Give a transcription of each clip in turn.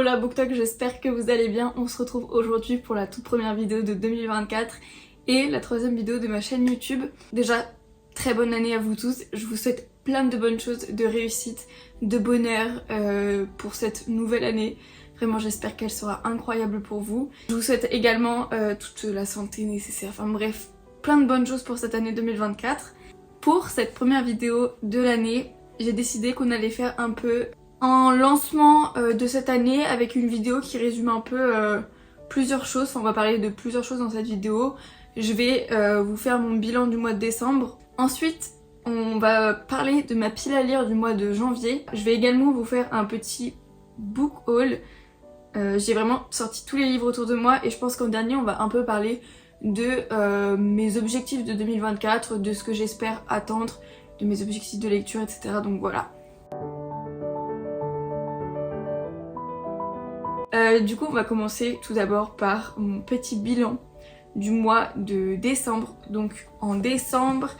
Hola BookTok, j'espère que vous allez bien. On se retrouve aujourd'hui pour la toute première vidéo de 2024 et la troisième vidéo de ma chaîne YouTube. Déjà, très bonne année à vous tous. Je vous souhaite plein de bonnes choses, de réussite, de bonheur pour cette nouvelle année. Vraiment, j'espère qu'elle sera incroyable pour vous. Je vous souhaite également toute la santé nécessaire. Enfin bref, plein de bonnes choses pour cette année 2024. Pour cette première vidéo de l'année, j'ai décidé qu'on allait faire un peu en lancement de cette année avec une vidéo qui résume un peu plusieurs choses. Enfin, on va parler de plusieurs choses dans cette vidéo. Je vais vous faire mon bilan du mois de décembre. Ensuite, on va parler de ma pile à lire du mois de janvier. Je vais également vous faire un petit book haul. J'ai vraiment sorti tous les livres autour de moi et je pense qu'en dernier, on va un peu parler de mes objectifs de 2024, de ce que j'espère attendre, de mes objectifs de lecture, etc. Donc voilà. Du coup, on va commencer tout d'abord par mon petit bilan du mois de décembre. Donc en décembre,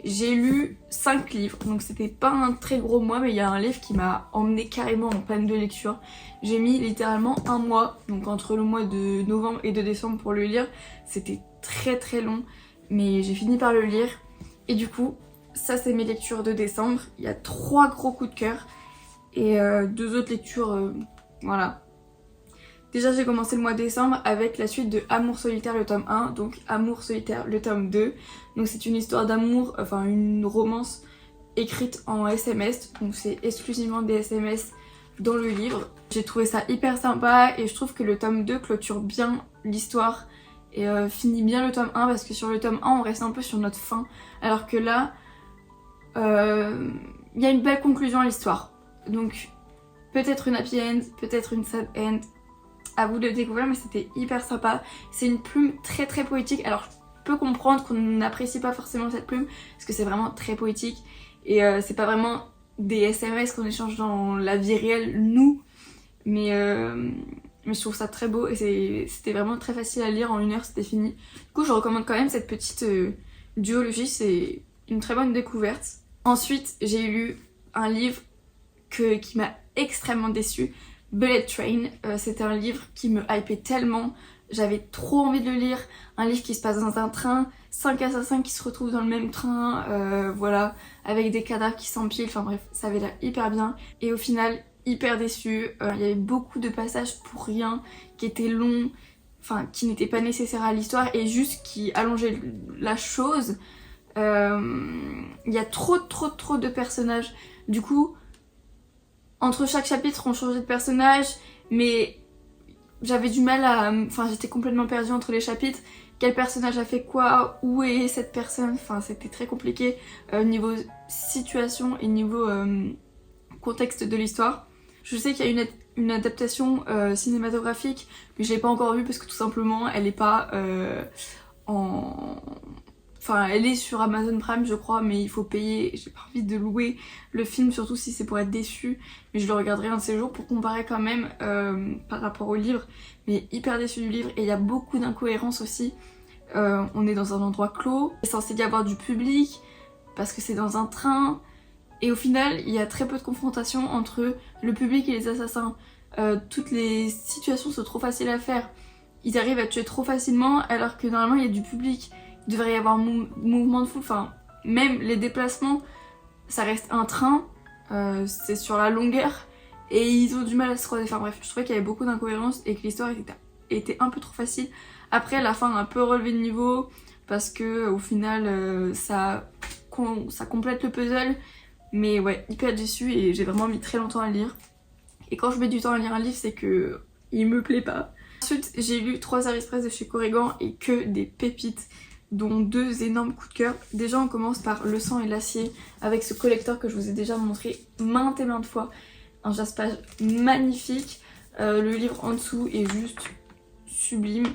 j'ai lu 5 livres, donc c'était pas un très gros mois, mais il y a un livre qui m'a emmené carrément en panne de lecture. J'ai mis littéralement un mois, donc entre le mois de novembre et de décembre pour le lire. C'était très très long, mais j'ai fini par le lire. Et du coup, ça c'est mes lectures de décembre. Il y a 3 gros coups de cœur et 2 autres lectures, voilà. Déjà j'ai commencé le mois de décembre avec la suite de Amour solitaire le tome 1, donc Amour solitaire le tome 2. Donc c'est une histoire d'amour, enfin une romance écrite en SMS, donc c'est exclusivement des SMS dans le livre. J'ai trouvé ça hyper sympa et je trouve que le tome 2 clôture bien l'histoire et finit bien le tome 1 parce que sur le tome 1 on reste un peu sur notre fin, alors que là il y a une belle conclusion à l'histoire. Donc peut-être une happy end, peut-être une sad end. À vous de le découvrir, mais c'était hyper sympa. C'est une plume très très poétique. Alors je peux comprendre qu'on n'apprécie pas forcément cette plume parce que c'est vraiment très poétique et c'est pas vraiment des SMS qu'on échange dans la vie réelle nous, mais je trouve ça très beau et c'était vraiment très facile à lire. En 1 heure c'était fini. Du coup je recommande quand même cette petite duologie, c'est une très bonne découverte. Ensuite j'ai lu un livre qui m'a extrêmement déçue. Bullet Train, c'était un livre qui me hypait tellement, j'avais trop envie de le lire, un livre qui se passe dans un train, 5 assassins qui se retrouvent dans le même train, voilà, avec des cadavres qui s'empilent, enfin bref, ça avait l'air hyper bien, et au final, hyper déçue, il y avait beaucoup de passages pour rien, qui étaient longs, enfin qui n'étaient pas nécessaires à l'histoire, et juste qui allongeaient la chose. Il y a trop de personnages, du coup, entre chaque chapitre on changeait de personnage, mais j'avais du mal à... Enfin j'étais complètement perdue entre les chapitres. Quel personnage a fait quoi? Où est cette personne? Enfin c'était très compliqué niveau situation et niveau contexte de l'histoire. Je sais qu'il y a une adaptation cinématographique, mais je l'ai pas encore vue parce que tout simplement elle est pas en... Enfin, elle est sur Amazon Prime je crois, mais il faut payer. J'ai pas envie de louer le film, surtout si c'est pour être déçue. Mais je le regarderai un de ces jours pour comparer quand même par rapport au livre. Mais hyper déçue du livre et il y a beaucoup d'incohérences aussi. On est dans un endroit clos, il est censé y avoir du public parce que c'est dans un train. Et au final, il y a très peu de confrontation entre le public et les assassins. Toutes les situations sont trop faciles à faire. Ils arrivent à tuer trop facilement alors que normalement il y a du public. Il devrait y avoir mouvement de foule, enfin même les déplacements, ça reste un train, c'est sur la longueur et ils ont du mal à se croiser. Enfin bref, je trouvais qu'il y avait beaucoup d'incohérences et que l'histoire était un peu trop facile. Après la fin a un peu relevé de niveau parce que au final ça complète le puzzle, mais ouais, hyper déçue et j'ai vraiment mis très longtemps à le lire. Et quand je mets du temps à lire un livre, c'est que il me plaît pas. Ensuite j'ai lu 3 heures express de chez Corrigan et que des pépites, dont 2 énormes coups de cœur. Déjà on commence par Le sang et l'acier avec ce collector que je vous ai déjà montré maintes et maintes fois. Un jaspage magnifique, le livre en dessous est juste sublime,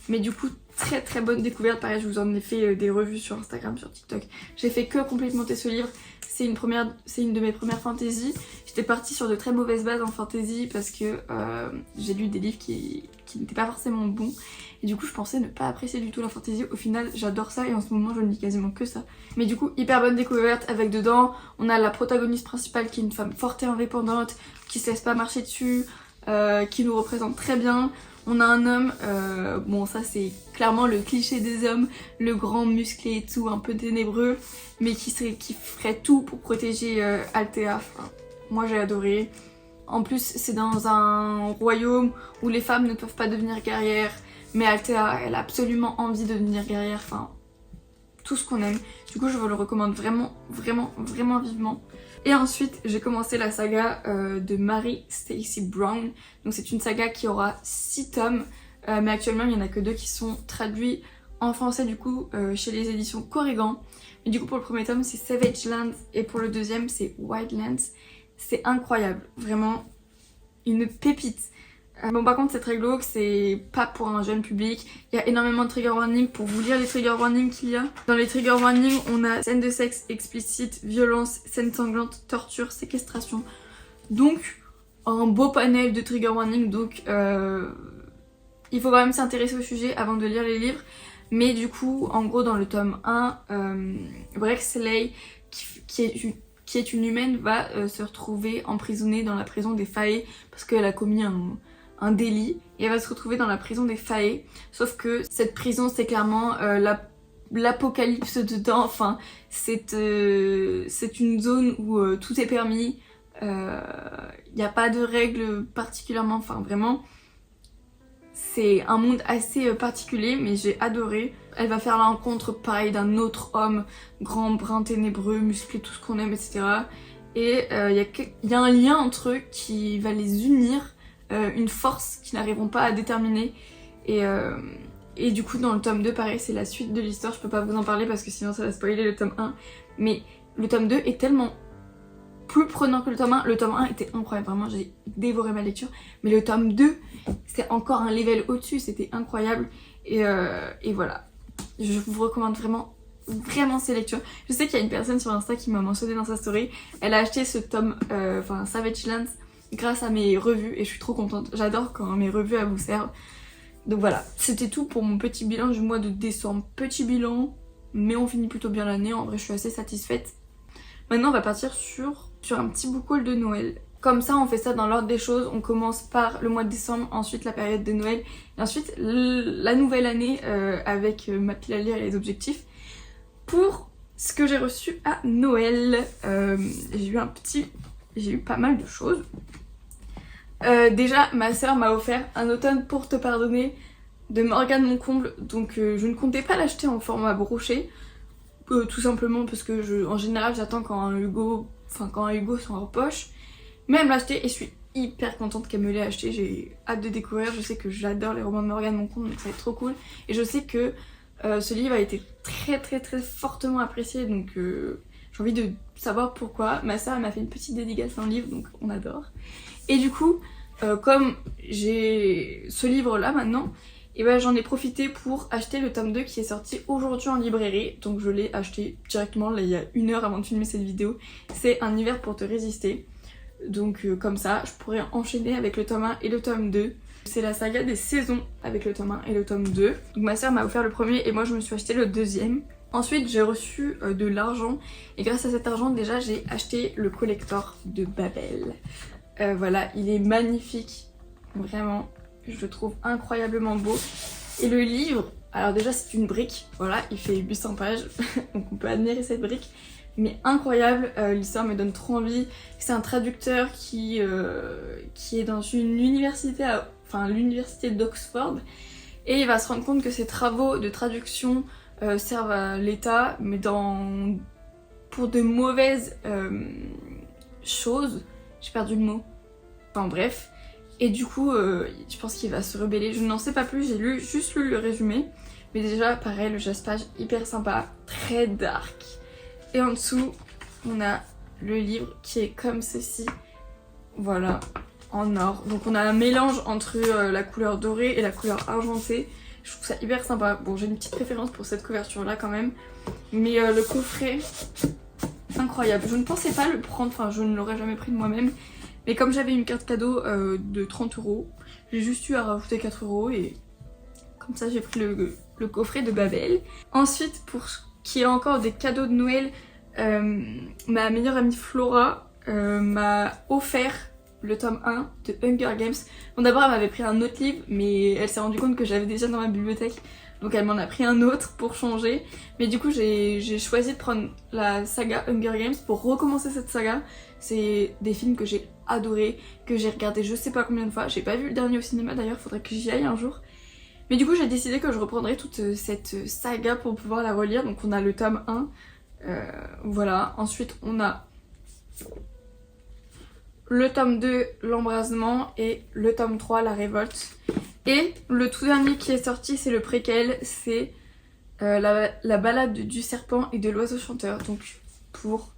mais du coup très bonne découverte. Pareil, je vous en ai fait des revues sur Instagram, sur TikTok. J'ai fait que complimenter ce livre. C'est une de mes premières fantaisies. J'étais partie sur de très mauvaises bases en fantasy parce que j'ai lu des livres qui n'étaient pas forcément bons. Et du coup je pensais ne pas apprécier du tout la fantasy. Au final j'adore ça et en ce moment je ne lis quasiment que ça. Mais du coup hyper bonne découverte avec dedans, on a la protagoniste principale qui est une femme forte et indépendante, qui se laisse pas marcher dessus, qui nous représente très bien. On a un homme, bon ça c'est clairement le cliché des hommes, le grand musclé et tout, un peu ténébreux, mais qui ferait tout pour protéger Althea. Enfin, moi j'ai adoré. En plus c'est dans un royaume où les femmes ne peuvent pas devenir guerrières, mais Althea elle a absolument envie de devenir guerrière, enfin tout ce qu'on aime. Du coup je vous le recommande vraiment, vraiment, vraiment vivement. Et ensuite j'ai commencé la saga de Mary Stacey Brown. Donc c'est une saga qui aura 6 tomes, mais actuellement il n'y en a que 2 qui sont traduits en français du coup chez les éditions Corrigan. Mais du coup pour le premier tome c'est Savage Lands et pour le deuxième c'est Wildlands. C'est incroyable, vraiment une pépite. Bon par contre c'est très glauque, c'est pas pour un jeune public. Il y a énormément de trigger warnings. Pour vous lire les trigger warnings qu'il y a, dans les trigger warnings on a scène de sexe explicite, violence, scène sanglante, torture, séquestration. Donc un beau panel de trigger warnings, donc il faut quand même s'intéresser au sujet avant de lire les livres. Mais du coup en gros dans le tome 1, Brexley qui est une humaine va se retrouver emprisonnée dans la prison des Fae parce qu'elle a commis un délit et elle va se retrouver dans la prison des Fae. Sauf que cette prison c'est clairement l'apocalypse dedans, enfin c'est une zone où tout est permis, il n'y a pas de règles particulièrement, enfin vraiment c'est un monde assez particulier mais j'ai adoré. Elle va faire la rencontre pareil d'un autre homme, grand, brun, ténébreux, musclé, tout ce qu'on aime, etc. Et il y a un lien entre eux qui va les unir, une force qu'ils n'arriveront pas à déterminer. Et du coup dans le tome 2 pareil c'est la suite de l'histoire, je peux pas vous en parler parce que sinon ça va spoiler le tome 1. Mais le tome 2 est tellement plus prenant que le tome 1. Le tome 1 était incroyable, vraiment j'ai dévoré ma lecture. Mais le tome 2 c'est encore un level au-dessus, c'était incroyable. Et voilà. Je vous recommande vraiment, vraiment ces lectures. Je sais qu'il y a une personne sur Insta qui m'a mentionné dans sa story. Elle a acheté ce tome, Savage Lands, grâce à mes revues et je suis trop contente. J'adore quand mes revues elles vous servent. Donc voilà, c'était tout pour mon petit bilan du mois de décembre. Petit bilan, mais on finit plutôt bien l'année. En vrai, je suis assez satisfaite. Maintenant, on va partir sur un petit book haul de Noël. Comme ça, on fait ça dans l'ordre des choses. On commence par le mois de décembre, ensuite la période de Noël, et ensuite la nouvelle année avec ma pile à lire et les objectifs. Pour ce que j'ai reçu à Noël, j'ai eu pas mal de choses. Déjà, ma soeur m'a offert Un automne pour te pardonner de Morgane Moncomble. Donc je ne comptais pas l'acheter en format broché. Tout simplement parce que en général j'attends quand un Hugo sort en poche. Mais elle me l'a acheté et je suis hyper contente qu'elle me l'ait acheté. J'ai hâte de découvrir. Je sais que j'adore les romans de Morgane Moncomble, donc ça va être trop cool. Et je sais que ce livre a été très très très fortement apprécié, donc j'ai envie de savoir pourquoi. Ma soeur m'a fait une petite dédicace dans le livre, donc on adore. Et du coup, comme j'ai ce livre là maintenant, et ben j'en ai profité pour acheter le tome 2 qui est sorti aujourd'hui en librairie. Donc je l'ai acheté directement là il y a 1 heure avant de filmer cette vidéo. C'est Un hiver pour te résister. Donc comme ça je pourrais enchaîner avec le tome 1 et le tome 2. C'est la saga des saisons avec le tome 1 et le tome 2. Donc ma soeur m'a offert le premier et moi je me suis acheté le deuxième. Ensuite j'ai reçu de l'argent et grâce à cet argent déjà j'ai acheté le collector de Babel. Voilà, il est magnifique, vraiment, je le trouve incroyablement beau. Et le livre, alors déjà c'est une brique, voilà, il fait 800 pages, donc on peut admirer cette brique. Mais incroyable, l'histoire me donne trop envie. C'est un traducteur qui est dans une université, l'université d'Oxford, et il va se rendre compte que ses travaux de traduction servent à l'État, mais pour de mauvaises choses. J'ai perdu le mot. Enfin bref. Et du coup, je pense qu'il va se rebeller. Je n'en sais pas plus, j'ai juste lu le résumé. Mais déjà, pareil, le jaspage hyper sympa, très dark. Et en dessous, on a le livre qui est comme ceci. Voilà, en or. Donc on a un mélange entre la couleur dorée et la couleur argentée. Je trouve ça hyper sympa. Bon, j'ai une petite préférence pour cette couverture-là quand même. Mais le coffret, incroyable. Je ne pensais pas le prendre, enfin je ne l'aurais jamais pris de moi-même. Mais comme j'avais une carte cadeau de 30 €, j'ai juste eu à rajouter 4 € et comme ça j'ai pris le coffret de Babel. Ensuite, pour ce qui est encore des cadeaux de Noël, ma meilleure amie Flora m'a offert le tome 1 de Hunger Games. Bon d'abord elle m'avait pris un autre livre mais elle s'est rendue compte que j'avais déjà dans ma bibliothèque. Donc elle m'en a pris un autre pour changer. Mais du coup j'ai choisi de prendre la saga Hunger Games pour recommencer cette saga. C'est des films que j'ai adorés, que j'ai regardé je sais pas combien de fois. J'ai pas vu le dernier au cinéma d'ailleurs, faudrait que j'y aille un jour. Mais du coup j'ai décidé que je reprendrais toute cette saga pour pouvoir la relire. Donc on a le tome 1, voilà. Ensuite on a le tome 2, l'embrasement, et le tome 3, la révolte. Et le tout dernier qui est sorti, c'est le préquel, c'est la balade du serpent et de l'oiseau chanteur. Donc pour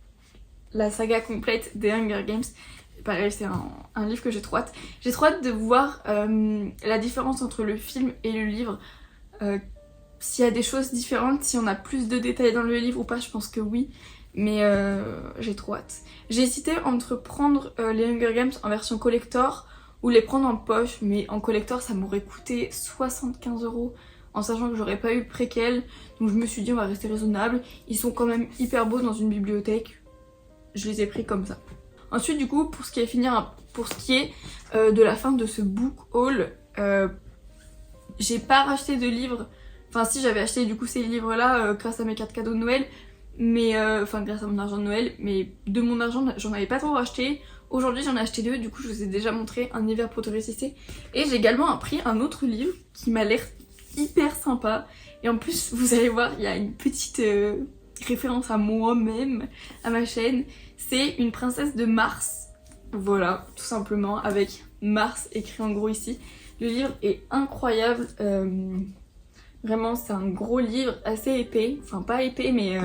la saga complète des Hunger Games. Pareil, c'est un livre que j'ai trop hâte. J'ai trop hâte de voir la différence entre le film et le livre. S'il y a des choses différentes, si on a plus de détails dans le livre ou pas, je pense que oui. Mais j'ai trop hâte. J'ai hésité entre prendre les Hunger Games en version collector ou les prendre en poche, mais en collector ça m'aurait coûté 75 € en sachant que j'aurais pas eu le préquel. Donc je me suis dit on va rester raisonnable. Ils sont quand même hyper beaux dans une bibliothèque. Je les ai pris comme ça. Ensuite du coup pour ce qui est de la fin de ce book haul, j'ai pas racheté de livres. Enfin si, j'avais acheté du coup ces livres là grâce à mes cartes cadeaux de Noël. Mais enfin grâce à mon argent de Noël, mais de mon argent j'en avais pas trop racheté. Aujourd'hui j'en ai acheté 2, du coup je vous ai déjà montré Un hiver pour te résister. Et j'ai également pris un autre livre qui m'a l'air hyper sympa. Et en plus vous allez voir, il y a une petite référence à moi-même, à ma chaîne. C'est Une princesse de Mars. Voilà, tout simplement, avec Mars écrit en gros ici. Le livre est incroyable. Vraiment c'est un gros livre assez épais, enfin pas épais mais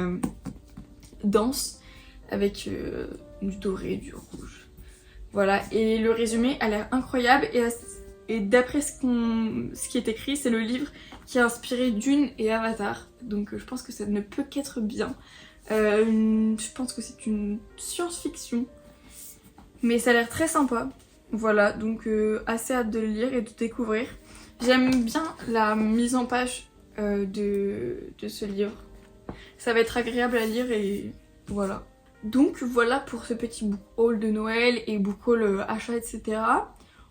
dense, avec du doré, du rouge. Voilà, et le résumé a l'air incroyable et d'après ce qui est écrit, c'est le livre qui a inspiré Dune et Avatar. Donc je pense que ça ne peut qu'être bien. Je pense que c'est une science-fiction, mais ça a l'air très sympa. Voilà, donc assez hâte de le lire et de découvrir. J'aime bien la mise en page de ce livre. Ça va être agréable à lire et voilà. Donc voilà pour ce petit book haul de Noël et book haul achat etc.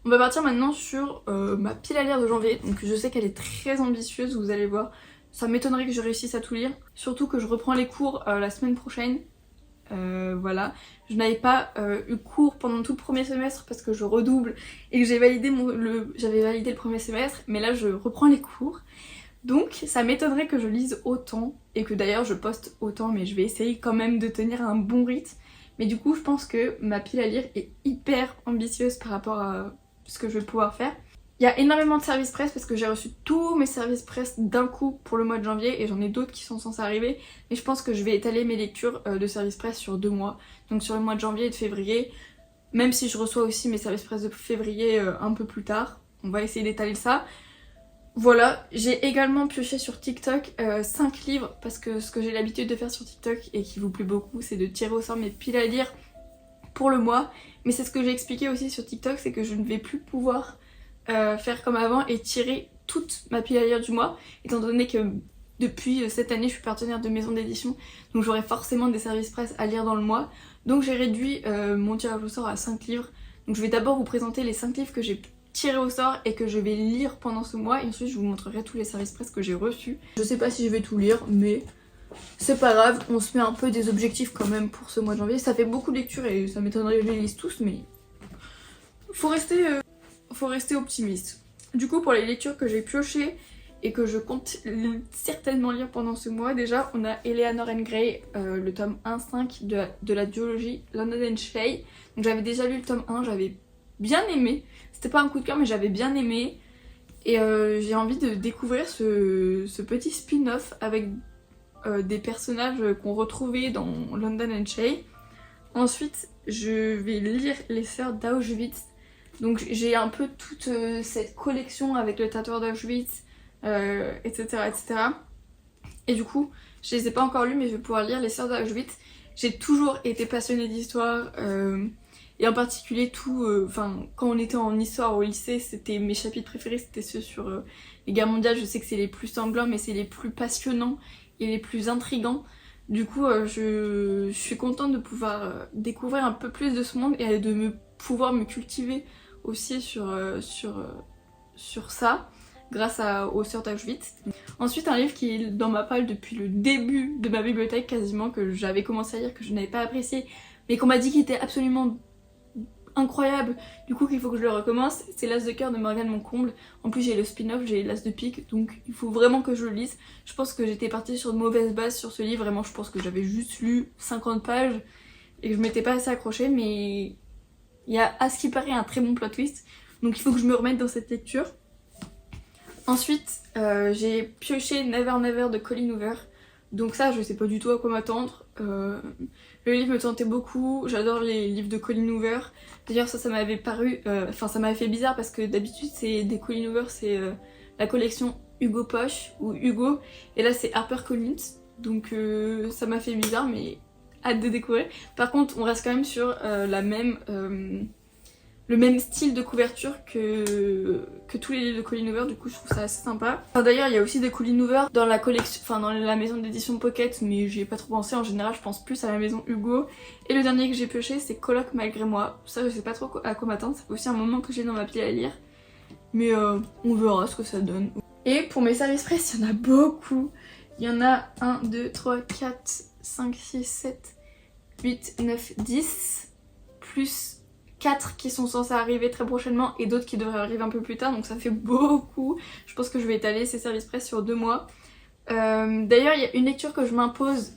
On va partir maintenant sur ma pile à lire de janvier. Donc je sais qu'elle est très ambitieuse, vous allez voir. Ça m'étonnerait que je réussisse à tout lire. Surtout que je reprends les cours la semaine prochaine. Voilà. Je n'avais pas eu cours pendant tout le premier semestre parce que je redouble et que j'avais validé le premier semestre. Mais là je reprends les cours. Donc ça m'étonnerait que je lise autant et que d'ailleurs je poste autant, mais je vais essayer quand même de tenir un bon rythme. Mais du coup je pense que ma pile à lire est hyper ambitieuse par rapport à ce que je vais pouvoir faire. Il y a énormément de services presse parce que j'ai reçu tous mes services presse d'un coup pour le mois de janvier et j'en ai d'autres qui sont censés arriver. Mais je pense que je vais étaler mes lectures de services presse sur 2 mois. Donc sur le mois de janvier et de février, même si je reçois aussi mes services presse de février un peu plus tard. On va essayer d'étaler ça. Voilà, j'ai également pioché sur TikTok 5 livres parce que ce que j'ai l'habitude de faire sur TikTok et qui vous plaît beaucoup, c'est de tirer au sort mes piles à lire pour le mois. Mais c'est ce que j'ai expliqué aussi sur TikTok, c'est que je ne vais plus pouvoir faire comme avant et tirer toute ma pile à lire du mois, étant donné que depuis cette année je suis partenaire de maison d'édition, donc j'aurai forcément des services presse à lire dans le mois. Donc j'ai réduit mon tirage au sort à 5 livres. Donc je vais d'abord vous présenter les 5 livres que j'ai tiré au sort et que je vais lire pendant ce mois et ensuite je vous montrerai tous les services presse que j'ai reçus. Je sais pas si je vais tout lire mais c'est pas grave, on se met un peu des objectifs quand même pour ce mois de janvier. Ça fait beaucoup de lectures et ça m'étonnerait que je les lise tous mais faut rester optimiste. Du coup pour les lectures que j'ai piochées et que je compte certainement lire pendant ce mois, déjà on a Eleanor and Gray, le tome 1-5 de la duologie London and Shay. Donc j'avais déjà lu le tome 1, j'avais bien aimé. C'était pas un coup de cœur mais j'avais bien aimé. Et j'ai envie de découvrir ce petit spin-off avec des personnages qu'on retrouvait dans London and Shay. Ensuite je vais lire Les Sœurs d'Auschwitz. Donc j'ai un peu toute cette collection avec le tatoueur d'Auschwitz, etc., etc. Et du coup je les ai pas encore lus mais je vais pouvoir lire Les Sœurs d'Auschwitz. J'ai toujours été passionnée d'histoire. Et en particulier quand on était en histoire au lycée, c'était mes chapitres préférés, c'était ceux sur les guerres mondiales. Je sais que c'est les plus sanglants mais c'est les plus passionnants et les plus intrigants. Du coup, je suis contente de pouvoir découvrir un peu plus de ce monde et de pouvoir me cultiver aussi sur ça, grâce aux Sœurs d'Auschwitz. Ensuite, un livre qui est dans ma palle depuis le début de ma bibliothèque quasiment, que j'avais commencé à lire, que je n'avais pas apprécié, mais qu'on m'a dit qu'il était absolument incroyable, du coup qu'il faut que je le recommence, c'est L'As de cœur de Morgane Moncomble. En plus j'ai le spin-off, j'ai L'As de pique, donc il faut vraiment que je le lise. Je pense que j'étais partie sur de mauvaises bases sur ce livre, vraiment je pense que j'avais juste lu 50 pages et que je m'étais pas assez accrochée, mais il y a à ce qui paraît un très bon plot twist, donc il faut que je me remette dans cette lecture. Ensuite j'ai pioché Never Never de Colleen Hoover, donc ça je sais pas du tout à quoi m'attendre. Le livre me tentait beaucoup, j'adore les livres de Colleen Hoover. D'ailleurs ça m'avait paru, ça m'avait fait bizarre parce que d'habitude c'est des Colleen Hoover, c'est la collection Hugo Poche ou Hugo, et là c'est HarperCollins, donc ça m'a fait bizarre, mais hâte de découvrir. Par contre on reste quand même sur le même style de couverture que tous les livres de Colleen Hoover, du coup je trouve ça assez sympa. D'ailleurs il y a aussi des Colleen Hoover dans la collection, dans la maison d'édition Pocket, mais j'y ai pas trop pensé, en général je pense plus à la maison Hugo. Et le dernier que j'ai pioché c'est Colloque malgré moi, ça je sais pas trop à quoi m'attendre, c'est aussi un moment que j'ai dans ma pile à lire, mais on verra ce que ça donne. Et pour mes services presse, il y en a beaucoup, il y en a 1, 2, 3, 4, 5, 6, 7, 8, 9, 10, plus 4 qui sont censés arriver très prochainement et d'autres qui devraient arriver un peu plus tard, donc ça fait beaucoup. Je pense que je vais étaler ces services presse sur 2 mois. D'ailleurs il y a une lecture que je m'impose,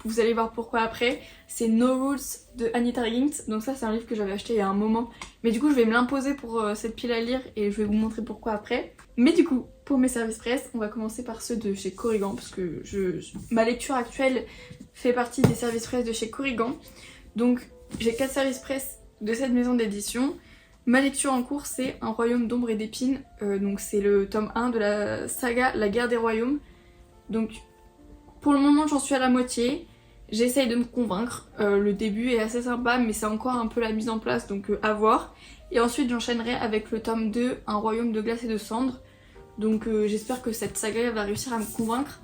vous allez voir pourquoi après, c'est No Rules de Anita Higgins. Donc ça c'est un livre que j'avais acheté il y a un moment, mais du coup je vais me l'imposer pour cette pile à lire et je vais vous montrer pourquoi après. Mais du coup pour mes services presse, on va commencer par ceux de chez Corrigan, parce que ma lecture actuelle fait partie des services presse de chez Corrigan. Donc j'ai 4 services presse de cette maison d'édition. Ma lecture en cours c'est Un royaume d'ombre et d'épines, donc c'est le tome 1 de la saga La guerre des royaumes. Donc pour le moment j'en suis à la moitié, j'essaye de me convaincre, le début est assez sympa mais c'est encore un peu la mise en place, donc à voir. Et ensuite j'enchaînerai avec le tome 2, Un royaume de glace et de cendres, donc j'espère que cette saga va réussir à me convaincre,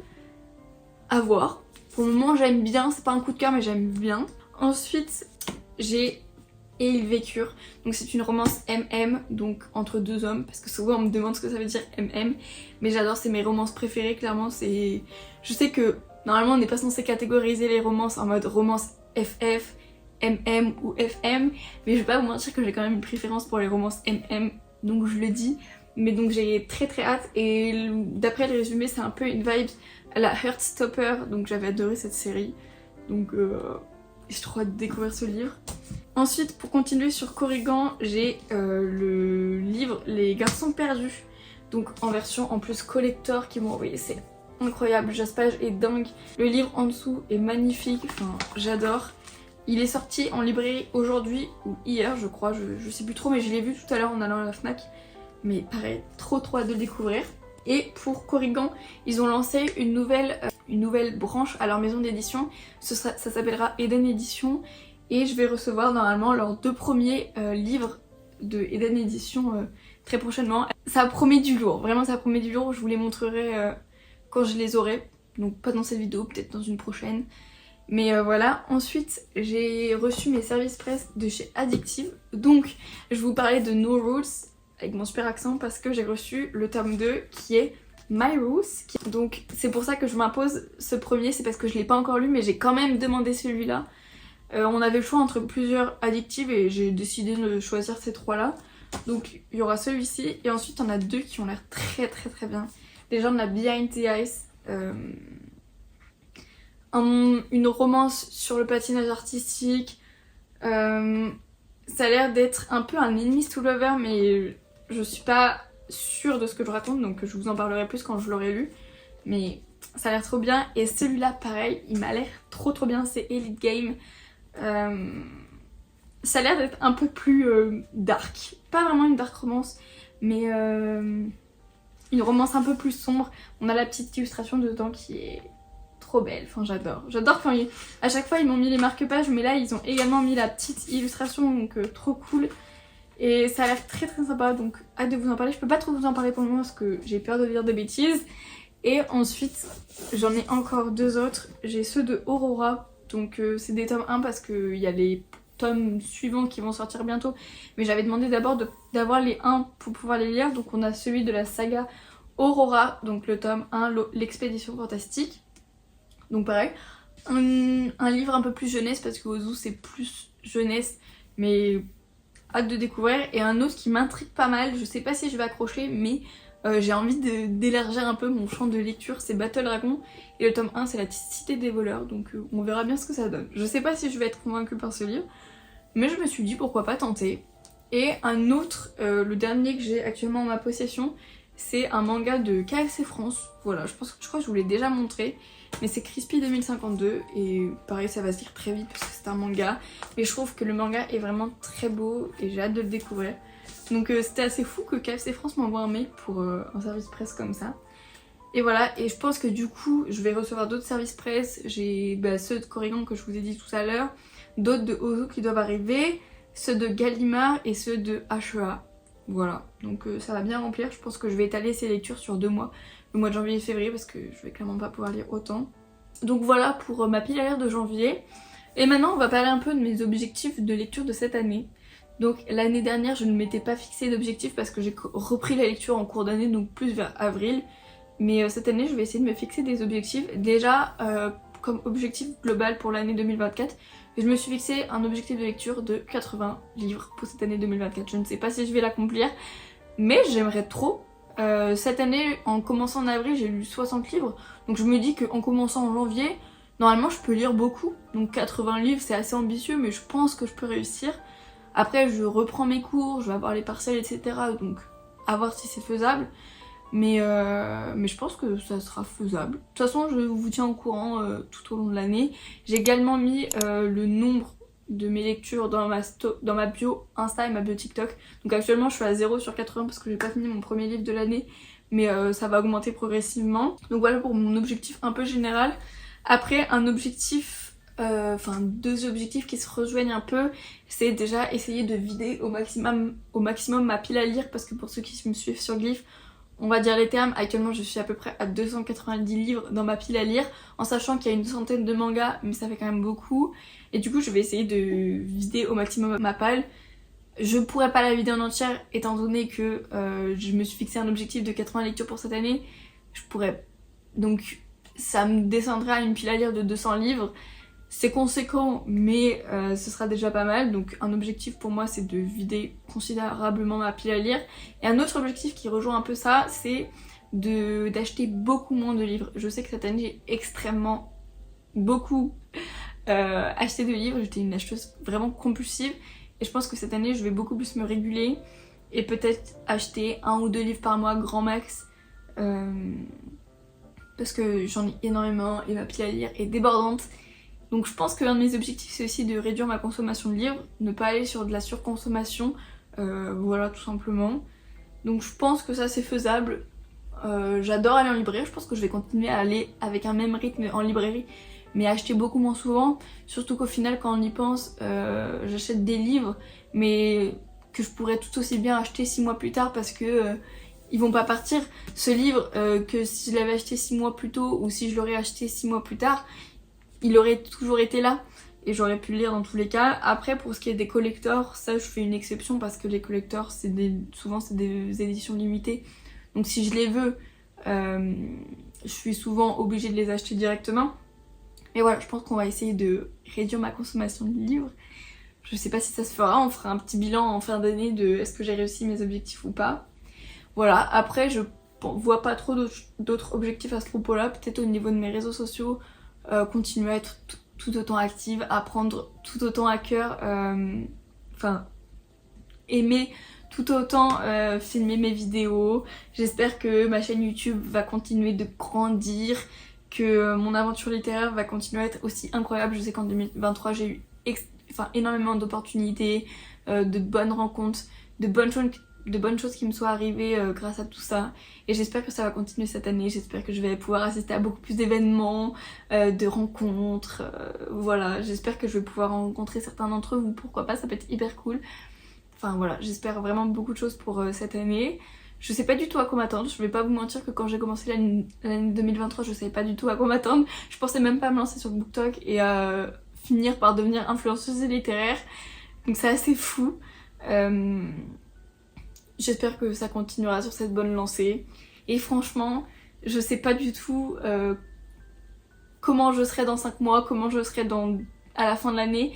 à voir. Pour le moment j'aime bien, c'est pas un coup de cœur mais j'aime bien. Ensuite j'ai Et ils vécurent, donc c'est une romance MM, donc entre 2 hommes, parce que souvent on me demande ce que ça veut dire MM, mais j'adore, c'est mes romances préférées, clairement. C'est, je sais que normalement on n'est pas censé catégoriser les romances en mode romance FF, MM ou FM, mais je vais pas vous mentir que j'ai quand même une préférence pour les romances MM, donc je le dis. Mais donc j'ai très hâte, et d'après le résumé c'est un peu une vibe à la Heartstopper, donc j'avais adoré cette série, donc j'ai trop hâte de découvrir ce livre. Ensuite, pour continuer sur Corrigan, j'ai le livre Les Garçons Perdus, donc en version en plus collector qu'ils m'ont envoyé, c'est incroyable, Jaspage est dingue. Le livre en dessous est magnifique, enfin j'adore. Il est sorti en librairie aujourd'hui ou hier je crois, je sais plus trop, mais je l'ai vu tout à l'heure en allant à la Fnac. Mais pareil, trop hâte de le découvrir. Et pour Corrigan, ils ont lancé une nouvelle branche à leur maison d'édition, ça s'appellera Eden Edition. Et je vais recevoir normalement leurs 2 premiers livres de Eden Edition très prochainement. Ça promet du lourd, vraiment ça promet du lourd, je vous les montrerai quand je les aurai. Donc pas dans cette vidéo, peut-être dans une prochaine. Mais voilà, ensuite j'ai reçu mes services presse de chez Addictive. Donc je vous parlais de No Rules avec mon super accent parce que j'ai reçu le tome 2 qui est My Rules. Donc c'est pour ça que je m'impose ce premier, c'est parce que je l'ai pas encore lu mais j'ai quand même demandé celui-là. On avait le choix entre plusieurs Addictive et j'ai décidé de choisir ces 3 là. Donc il y aura celui-ci et ensuite on a 2 qui ont l'air très bien. Déjà on a Behind the Ice, une romance sur le patinage artistique. Ça a l'air d'être un peu un enemies to lover mais je suis pas sûre de ce que je raconte, donc je vous en parlerai plus quand je l'aurai lu. Mais ça a l'air trop bien. Et celui-là pareil, il m'a l'air trop bien, c'est Elite Game. Ça a l'air d'être un peu plus dark, pas vraiment une dark romance, mais une romance un peu plus sombre. On a la petite illustration dedans qui est trop belle, enfin j'adore. J'adore quand à chaque fois ils m'ont mis les marque-pages, mais là ils ont également mis la petite illustration, donc trop cool. Et ça a l'air très sympa, donc hâte de vous en parler. Je peux pas trop vous en parler pour le moment parce que j'ai peur de dire des bêtises. Et ensuite j'en ai encore 2 autres, j'ai ceux de Aurora, donc c'est des tomes 1 parce qu'il y a les tomes suivants qui vont sortir bientôt, mais j'avais demandé d'abord d'avoir les 1 pour pouvoir les lire. Donc on a celui de la saga Aurora, donc le tome 1, l'expédition fantastique, donc pareil, un livre un peu plus jeunesse parce que Ozu c'est plus jeunesse, mais hâte de découvrir. Et un autre qui m'intrigue pas mal, je sais pas si je vais accrocher, mais j'ai envie d'élargir un peu mon champ de lecture, c'est Battle Dragon, et le tome 1 c'est la cité des voleurs, donc on verra bien ce que ça donne. Je sais pas si je vais être convaincue par ce livre, mais je me suis dit pourquoi pas tenter. Et un autre, le dernier que j'ai actuellement en ma possession, c'est un manga de KFC France. Voilà, je crois que je vous l'ai déjà montré, mais c'est Crispy 2052 et pareil ça va se lire très vite parce que c'est un manga, mais je trouve que le manga est vraiment très beau et j'ai hâte de le découvrir. Donc c'était assez fou que KFC France m'envoie un mail pour un service presse comme ça. Et voilà, et je pense que du coup je vais recevoir d'autres services presse. J'ai ceux de Corrigan que je vous ai dit tout à l'heure, d'autres de Ozu qui doivent arriver, ceux de Gallimard et ceux de HEA. Voilà, donc ça va bien remplir. Je pense que je vais étaler ces lectures sur 2 mois, le mois de janvier et février, parce que je vais clairement pas pouvoir lire autant. Donc voilà pour ma pile à lire de janvier. Et maintenant on va parler un peu de mes objectifs de lecture de cette année. Donc l'année dernière je ne m'étais pas fixé d'objectif parce que j'ai repris la lecture en cours d'année, donc plus vers avril. Mais cette année je vais essayer de me fixer des objectifs. Déjà comme objectif global pour l'année 2024, je me suis fixé un objectif de lecture de 80 livres pour cette année 2024. Je ne sais pas si je vais l'accomplir, mais j'aimerais trop. Cette année, en commençant en avril, j'ai lu 60 livres. Donc je me dis qu'en commençant en janvier, normalement je peux lire beaucoup. Donc 80 livres c'est assez ambitieux, mais je pense que je peux réussir. Après je reprends mes cours, je vais avoir les partiels, etc. Donc à voir si c'est faisable. Mais je pense que ça sera faisable. De toute façon je vous tiens au courant tout au long de l'année. J'ai également mis le nombre de mes lectures dans ma bio Insta et ma bio TikTok. Donc actuellement je suis à 0 sur 80 parce que j'ai pas fini mon premier livre de l'année, mais ça va augmenter progressivement. Donc voilà pour mon objectif un peu général. Après un objectif, enfin 2 objectifs qui se rejoignent un peu, c'est déjà essayer de vider au maximum ma pile à lire, parce que pour ceux qui me suivent sur Glyph, on va dire les termes, actuellement je suis à peu près à 290 livres dans ma pile à lire, en sachant qu'il y a une centaine de mangas, mais ça fait quand même beaucoup. Et du coup je vais essayer de vider au maximum ma pile. Je pourrais pas la vider en entière étant donné que je me suis fixé un objectif de 80 lectures pour cette année. Je pourrais... Donc ça me descendrait à une pile à lire de 200 livres. C'est conséquent, mais ce sera déjà pas mal. Donc un objectif pour moi c'est de vider considérablement ma pile à lire. Et un autre objectif qui rejoint un peu ça, c'est d'acheter beaucoup moins de livres. Je sais que cette année j'ai extrêmement beaucoup acheté de livres. J'étais une acheteuse vraiment compulsive. Et je pense que cette année je vais beaucoup plus me réguler. Et peut-être acheter 1 ou 2 livres par mois grand max. Parce que j'en ai énormément et ma pile à lire est débordante. Donc je pense que l'un de mes objectifs c'est aussi de réduire ma consommation de livres, ne pas aller sur de la surconsommation, voilà tout simplement. Donc je pense que ça c'est faisable. J'adore aller en librairie, je pense que je vais continuer à aller avec un même rythme en librairie, mais acheter beaucoup moins souvent. Surtout qu'au final quand on y pense, j'achète des livres mais que je pourrais tout aussi bien acheter 6 mois plus tard parce que ils vont pas partir. Ce livre que si je l'avais acheté 6 mois plus tôt ou si je l'aurais acheté 6 mois plus tard, il aurait toujours été là et j'aurais pu le lire dans tous les cas. Après pour ce qui est des collectors, ça je fais une exception parce que les collectors souvent c'est des éditions limitées. Donc si je les veux, je suis souvent obligée de les acheter directement. Et voilà, je pense qu'on va essayer de réduire ma consommation de livres. Je sais pas si ça se fera, on fera un petit bilan en fin d'année de est-ce que j'ai réussi mes objectifs ou pas. Voilà, après je vois pas trop d'autres objectifs à ce propos-là. Peut-être au niveau de mes réseaux sociaux, continuer à être tout autant active, à prendre tout autant à cœur, enfin aimer tout autant filmer mes vidéos. J'espère que ma chaîne YouTube va continuer de grandir, que mon aventure littéraire va continuer à être aussi incroyable. Je sais qu'en 2023 j'ai eu énormément d'opportunités, de bonnes rencontres, de bonnes choses qui me sont arrivées grâce à tout ça, et j'espère que ça va continuer cette année. J'espère que je vais pouvoir assister à beaucoup plus d'événements, de rencontres, voilà, j'espère que je vais pouvoir rencontrer certains d'entre vous, pourquoi pas, ça peut être hyper cool. Enfin voilà, j'espère vraiment beaucoup de choses pour cette année. Je sais pas du tout à quoi m'attendre, je vais pas vous mentir que quand j'ai commencé l'année 2023 je savais pas du tout à quoi m'attendre. Je pensais même pas me lancer sur BookTok et finir par devenir influenceuse littéraire. Donc c'est assez fou. J'espère que ça continuera sur cette bonne lancée. Et franchement, je sais pas du tout comment je serai dans 5 mois, comment je serai à la fin de l'année.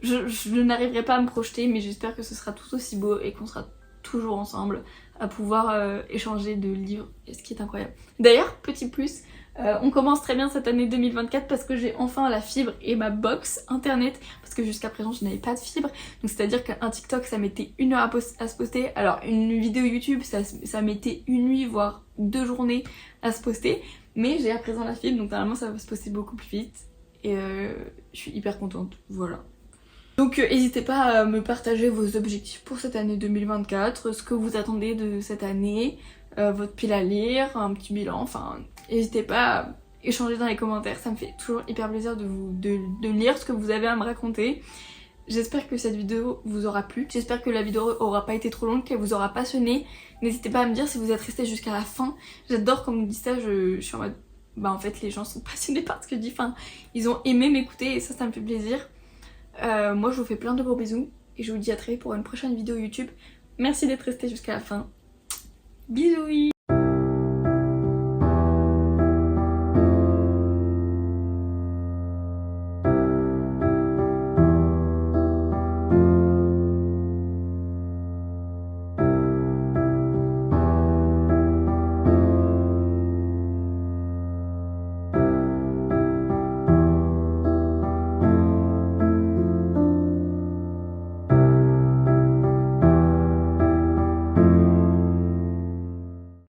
Je n'arriverai pas à me projeter, mais j'espère que ce sera tout aussi beau et qu'on sera toujours ensemble à pouvoir échanger de livres, ce qui est incroyable. D'ailleurs, petit plus, on commence très bien cette année 2024 parce que j'ai enfin la fibre et ma box internet, parce que jusqu'à présent je n'avais pas de fibre, donc c'est à dire qu'un TikTok ça mettait 1 heure à se poster, alors une vidéo YouTube ça mettait 1 nuit voire 2 journées à se poster, mais j'ai à présent la fibre donc normalement ça va se poster beaucoup plus vite et je suis hyper contente, voilà. Donc n'hésitez pas à me partager vos objectifs pour cette année 2024, ce que vous attendez de cette année, votre pile à lire, un petit bilan, enfin n'hésitez pas à échanger dans les commentaires, ça me fait toujours hyper plaisir de lire ce que vous avez à me raconter. J'espère que cette vidéo vous aura plu, j'espère que la vidéo aura pas été trop longue, qu'elle vous aura passionné. N'hésitez pas à me dire si vous êtes resté jusqu'à la fin, j'adore quand on me dit ça, je suis en mode bah en fait les gens sont passionnés par ce que je dis, enfin ils ont aimé m'écouter et ça me fait plaisir. Moi je vous fais plein de gros bisous et je vous dis à très vite pour une prochaine vidéo YouTube. Merci d'être resté jusqu'à la fin. Bisous.